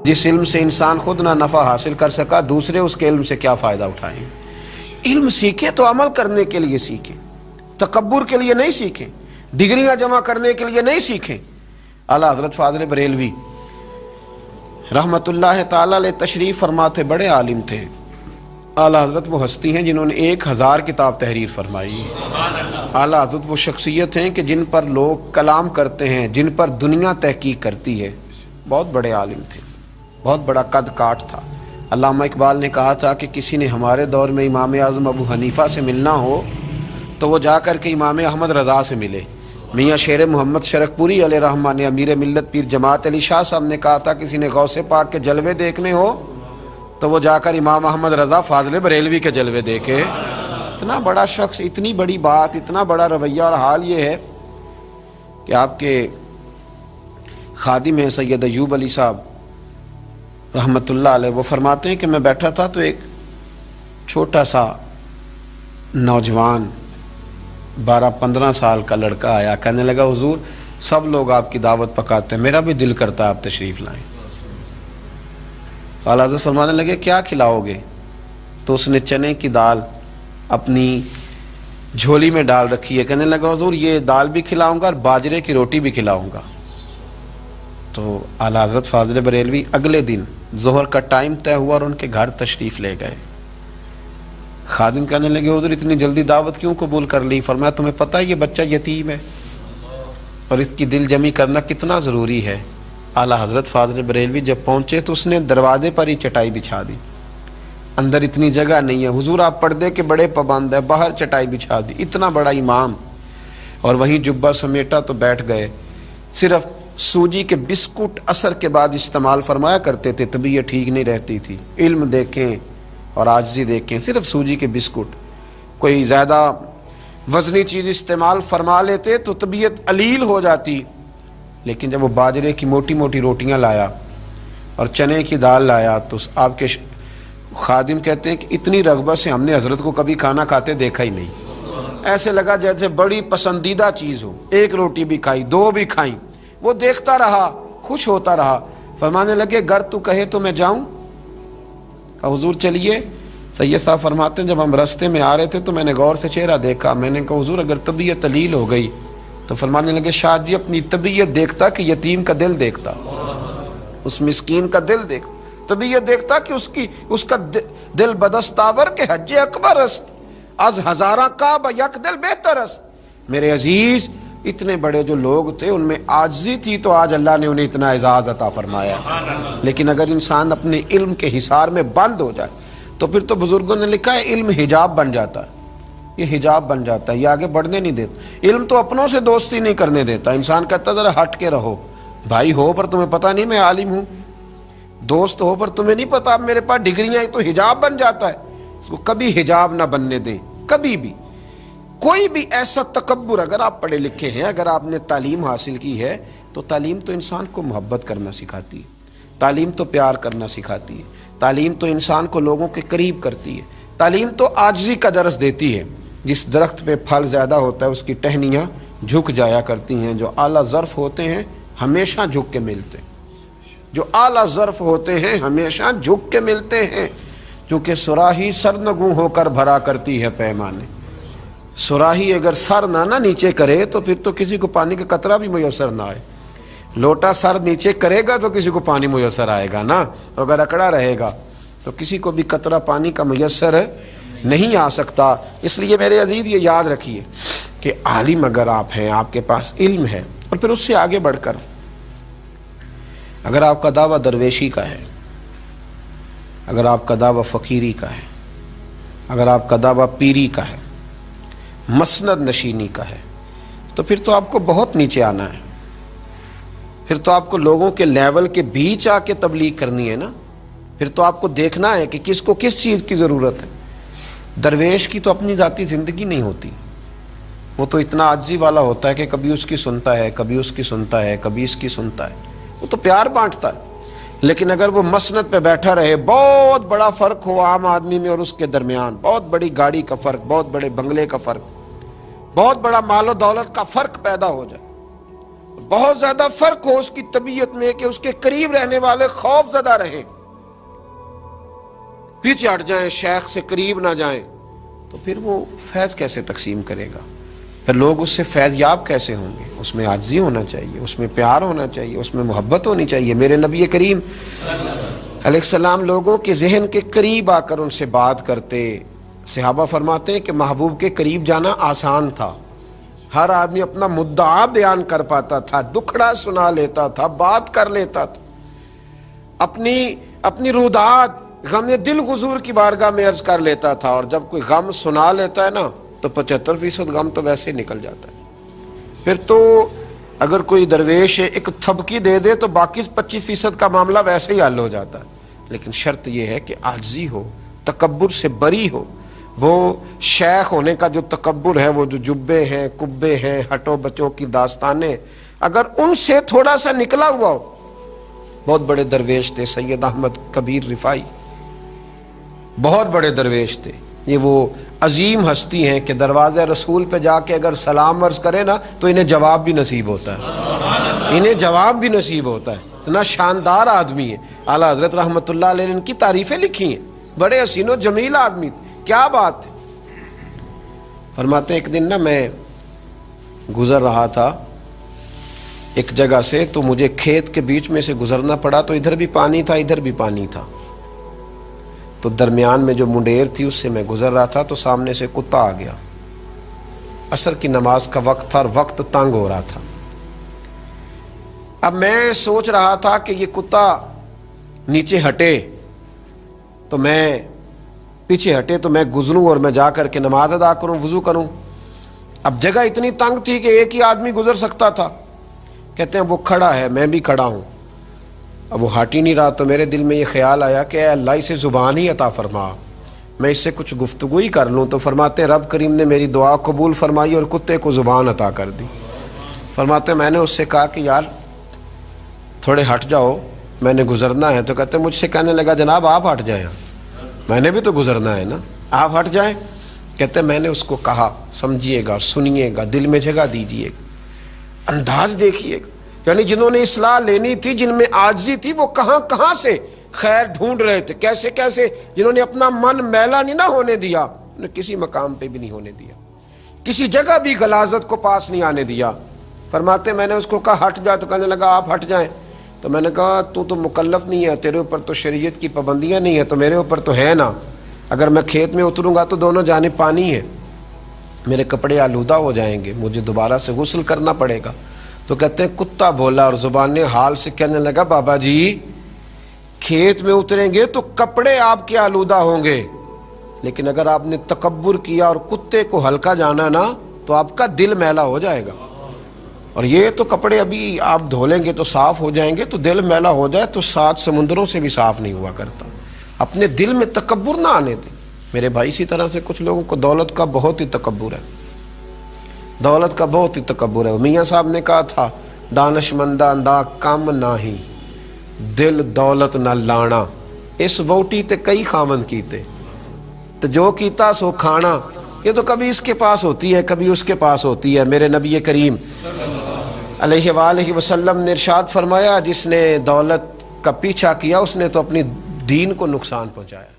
जिस इल्म से इंसान खुद ना नफ़ा हासिल कर सका, दूसरे उसके इल्म से क्या फ़ायदा उठाएं। इल्म सीखे तो अमल करने के लिए सीखें, तकब्बुर के लिए नहीं सीखें, डिग्रियां जमा करने के लिए नहीं सीखें। आला हज़रत फ़ाज़िल बरेलवी रहमतुल्लाह ताला अलैह तशरीफ़ फरमाते बड़े आलिम थे। आला हज़रत वो हस्ती हैं जिन्होंने 1000 किताब तहरीर फरमाई। आला हज़रत वो शख्सियत हैं कि जिन पर लोग कलाम करते हैं, जिन पर दुनिया तहकीक करती है। बहुत बड़े आलिम थे, बहुत बड़ा कद काट था। अल्लामा इकबाल ने कहा था कि किसी ने हमारे दौर में इमाम आज़म अबू हनीफ़ा से मिलना हो तो वो जा कर के इमाम अहमद रज़ा से मिले। मियाँ शेर मोहम्मद शरकपुरी अलैहि रहमान ने अमीर मिल्लत पीर जमात अली शाह साहब ने कहा था किसी ने गौसे पाक के जलवे देखने हो तो वो जाकर इमाम अहमद रज़ा फ़ाज़िल बरेलवी के जलवे देखे। इतना बड़ा शख्स, इतनी बड़ी बात, इतना बड़ा रवैया। और हाल ये है कि आपके खादिम हैं सैयद अयूब अली साहब रहमतुल्लाह अलैह, वो फरमाते हैं कि मैं बैठा था तो एक छोटा सा नौजवान 12-15 साल का लड़का आया, कहने लगा हुजूर सब लोग आपकी दावत पकाते हैं, मेरा भी दिल करता है आप तशरीफ़ लाएं। आला हज़रत फरमाने लगे क्या खिलाओगे? तो उसने चने की दाल अपनी झोली में डाल रखी है, कहने लगा हुजूर ये दाल भी खिलाऊंगा और बाजरे की रोटी भी खिलाऊंगा। तो आला हज़रत फ़ाज़िल बरेलवी अगले दिन ज़ोहर का टाइम तय हुआ और उनके घर तशरीफ़ ले गए। खादिम कहने लगे हुजूर इतनी जल्दी दावत क्यों कबूल कर ली? फरमाया तुम्हें पता है ये बच्चा यतीम है और इसकी दिल जमी करना कितना ज़रूरी है। आला हज़रत फ़ाज़िल बरेलवी जब पहुँचे तो उसने दरवाजे पर ही चटाई बिछा दी, अंदर इतनी जगह नहीं है। हुजूर आप पर्दे के बड़े पाबंद है, बाहर चटाई बिछा दी, इतना बड़ा इमाम। और वहीं जुब्बा समेटा तो बैठ गए। सिर्फ सूजी के बिस्कुट असर के बाद इस्तेमाल फरमाया करते थे, तबीयत ठीक नहीं रहती थी। इल्म देखें और आजिज़ी देखें, सिर्फ सूजी के बिस्कुट। कोई ज़्यादा वज़नी चीज़ इस्तेमाल फरमा लेते तो तबीयत अलील हो जाती। लेकिन जब वो बाजरे की मोटी मोटी रोटियां लाया और चने की दाल लाया तो आपके खादिम कहते हैं कि इतनी रग़बत से हमने हज़रत को कभी खाना खाते देखा ही नहीं। ऐसे लगा जैसे बड़ी पसंदीदा चीज़ हो। एक रोटी भी खाई, 2 भी खाई, वो देखता रहा, खुश होता रहा। फरमाने लगे घर तू कहे तो मैं जाऊं? कहा हुजूर चलिए। सैयद साहब फरमाते हैं जब हम रास्ते में आ रहे थे तो मैंने गौर से चेहरा देखा। मैंने कहा हुजूर अगर तबीयत अलील हो गई तो फरमाने लगे शाह जी अपनी तबीयत देखता कि यतीम का दिल देखता, उस मिस्कीन का दिल देखता, तबीयत देखता कि उसका दिल बदस्तावर के हज्जे अकबर अस्त आज हजारा का यक दिल बेहतर अस्त। मेरे अजीज इतने बड़े जो लोग थे उनमें आजिज़ी थी तो आज अल्लाह ने उन्हें इतना एजाज़ अता फरमाया। लेकिन अगर इंसान अपने इल्म के हिसार में बंद हो जाए तो फिर तो बुजुर्गों ने लिखा है इल्म हिजाब बन जाता है। ये हिजाब बन जाता है, ये आगे बढ़ने नहीं देता। इल्म तो अपनों से दोस्ती नहीं करने देता। इंसान कहता जरा हट के रहो, भाई हो पर तुम्हें पता नहीं मैं आलिम हूँ, दोस्त हो पर तुम्हें नहीं पता मेरे पास डिग्रियाँ हैं, तो हिजाब बन जाता है। इसको कभी हिजाब ना बनने दें, कभी भी। कोई भी ऐसा तकब्बुर, अगर आप पढ़े लिखे हैं, अगर आपने तालीम हासिल की है तो तालीम तो इंसान को मोहब्बत करना सिखाती है, तालीम तो प्यार करना सिखाती है, तालीम तो इंसान को लोगों के करीब करती है, तालीम तो आजिज़ी का दर्स देती है। जिस दरख्त पे फल ज़्यादा होता है उसकी टहनियाँ झुक जाया करती हैं। जो आला ज़र्फ़ होते हैं हमेशा झुक के मिलते हैं, जो आला ज़र्फ़ होते हैं हमेशा झुक के मिलते हैं। क्योंकि सुराही सरनगू होकर भरा करती है पैमाने। सुराही अगर सर ना नीचे करे तो फिर तो किसी को पानी का कतरा भी मुयसर ना आए। लोटा सर नीचे करेगा तो किसी को पानी मुयसर आएगा ना, अगर अकड़ा रहेगा तो किसी को भी कतरा पानी का मुयसर नहीं आ सकता। इसलिए मेरे अजीज़ ये याद रखिए कि आलिम अगर आप हैं, आपके पास इल्म है, और फिर उससे आगे बढ़कर अगर आपका दावा दरवेशी का है, अगर आपका दावा फ़कीरी का है, अगर आपका दावा पीरी का है, मसनद नशीनी का है, तो फिर तो आपको बहुत नीचे आना है। फिर तो आपको लोगों के लेवल के बीच आके तबलीग करनी है ना। फिर तो आपको देखना है कि किसको किस चीज़ की ज़रूरत है। दरवेश की तो अपनी ज़ाती ज़िंदगी नहीं होती, वो तो इतना आजिज़ी वाला होता है कि कभी उसकी सुनता है, कभी उसकी सुनता है, कभी इसकी सुनता है, वो तो प्यार बांटता है। लेकिन अगर वो मसनद पे बैठा रहे, बहुत बड़ा फ़र्क हो आम आदमी में और उसके दरमियान, बहुत बड़ी गाड़ी का फ़र्क, बहुत बड़े बंगले का फ़र्क, बहुत बड़ा मालो दौलत का फ़र्क पैदा हो जाए, बहुत ज्यादा फर्क हो उसकी तबीयत में कि उसके करीब रहने वाले खौफ ज़दा रहें, पीछे हट जाएं, शेख से करीब ना जाएं, तो फिर वो फैज़ कैसे तकसीम करेगा? फिर लोग उससे फैज़ याब कैसे होंगे? उसमें आजिज़ी होना चाहिए, उसमें प्यार होना चाहिए, उसमें मोहब्बत होनी चाहिए। मेरे नबी करीम अलैहिस्सलाम लोगों के जहन के करीब आकर उनसे बात करते। सहाबा फरमाते हैं कि महबूब के करीब जाना आसान था, हर आदमी अपना मुद्दा बयान कर पाता था, दुखड़ा सुना लेता था, बात कर लेता था, अपनी रुदात गम दिल गुजूर की बारगाह में अर्ज कर लेता था। और जब कोई गम सुना लेता है ना तो 75% गम तो वैसे ही निकल जाता है। फिर तो अगर कोई दरवेश एक थपकी दे दे तो बाकी 25% का मामला वैसे ही हल हो जाता है। लेकिन शर्त यह है कि आजिज़ी हो, तकब्बुर से बरी हो। वो शेख होने का जो तकब्बुर है, वो जो जुब्बे हैं, कुब्बे हैं, हटो बचो की दास्तानें, अगर उनसे थोड़ा सा निकला हुआ हो। बहुत बड़े दरवेश थे सैयद अहमद कबीर रिफाई, बहुत बड़े दरवेश थे। ये वो अजीम हस्ती हैं कि दरवाज़े रसूल पे जाके अगर सलाम अर्ज करे ना तो इन्हें जवाब भी नसीब होता है, इन्हें जवाब भी नसीब होता है। इतना शानदार आदमी है। आला हज़रत रहमतुल्लाह अलैह ने इनकी तारीफ़ें लिखी हैं। बड़े हसीनो जमील आदमी, क्या बात है। फरमाते हैं एक दिन ना मैं गुजर रहा था एक जगह से, तो मुझे खेत के बीच में से गुजरना पड़ा। तो इधर भी पानी था, इधर भी पानी था। तो दरमियान में जो मुंडेर थी उससे मैं गुजर रहा था, तो सामने से कुत्ता आ गया। असर की नमाज का वक्त था और वक्त तंग हो रहा था। अब मैं सोच रहा था कि ये कुत्ता नीचे हटे तो मैं, पीछे हटे तो मैं गुजरूं और मैं जा करके नमाज अदा करूं, वुजू करूं। अब जगह इतनी तंग थी कि एक ही आदमी गुजर सकता था। कहते हैं वो खड़ा है, मैं भी खड़ा हूं। अब वो हट ही नहीं रहा, तो मेरे दिल में ये ख्याल आया कि अल्लाह इसे ज़ुबान ही अता फरमा, मैं इससे कुछ गुफ्तगू ही कर लूँ। तो फरमाते हैं रब करीम ने मेरी दुआ कबूल फरमाई और कुत्ते को ज़ुबान अता कर दी। फरमाते मैंने उससे कहा कि यार थोड़े हट जाओ, मैंने गुजरना है। तो कहते मुझसे कहने लगा जनाब आप हट जाएं, मैंने भी तो गुजरना है ना, आप हट जाएं। कहते मैंने उसको कहा समझिएगा, सुनिएगा, दिल में जगह दीजिएगा, अंदाज देखिएगा। यानी जिन्होंने इस्लाह लेनी थी, जिनमें आजिज़ी थी, वो कहां कहां से खैर ढूंढ रहे थे, कैसे कैसे, जिन्होंने अपना मन मैला नहीं ना होने दिया, उन्हें किसी मकाम पे भी नहीं होने दिया, किसी जगह भी गलाजत को पास नहीं आने दिया। फरमाते मैंने उसको कहा हट जा, तो कहने लगा आप हट जाएं। तो मैंने कहा तू तो मुकल्लफ नहीं है, तेरे ऊपर तो शरीयत की पाबंदियां नहीं है, तो मेरे ऊपर तो है ना। अगर मैं खेत में उतरूंगा तो दोनों जानिब पानी है, मेरे कपड़े आलूदा हो जाएंगे, मुझे दोबारा से गुस्ल करना पड़ेगा। तो कहते हैं कुत्ता बोला और जुबान हाल से कहने लगा बाबा जी खेत में उतरेंगे तो कपड़े आपके आलूदा होंगे, लेकिन अगर आपने तकब्बुर किया और कुत्ते को हल्का जाना ना तो आपका दिल मैला हो जाएगा। और ये तो कपड़े अभी आप धो लेंगे तो साफ हो जाएंगे, तो दिल मैला हो जाए तो 7 समुद्रों से भी साफ नहीं हुआ करता। अपने दिल में तकब्बुर ना आने दें मेरे भाई। इसी तरह से कुछ लोगों को दौलत का बहुत ही तकब्बुर है, दौलत का बहुत ही तकब्बुर है। मियाँ साहब ने कहा था दानशमंदा अंदा कम नाही, दिल दौलत न लाना, इस वोटी ते कई खामन कीते, तो जो कीता सो खाना। ये तो कभी इसके पास होती है, कभी उसके पास होती है। मेरे नबी करीम अलैहि वसल्लम ने इरशाद फरमाया जिसने दौलत का पीछा किया उसने तो अपनी दीन को नुकसान पहुंचाया।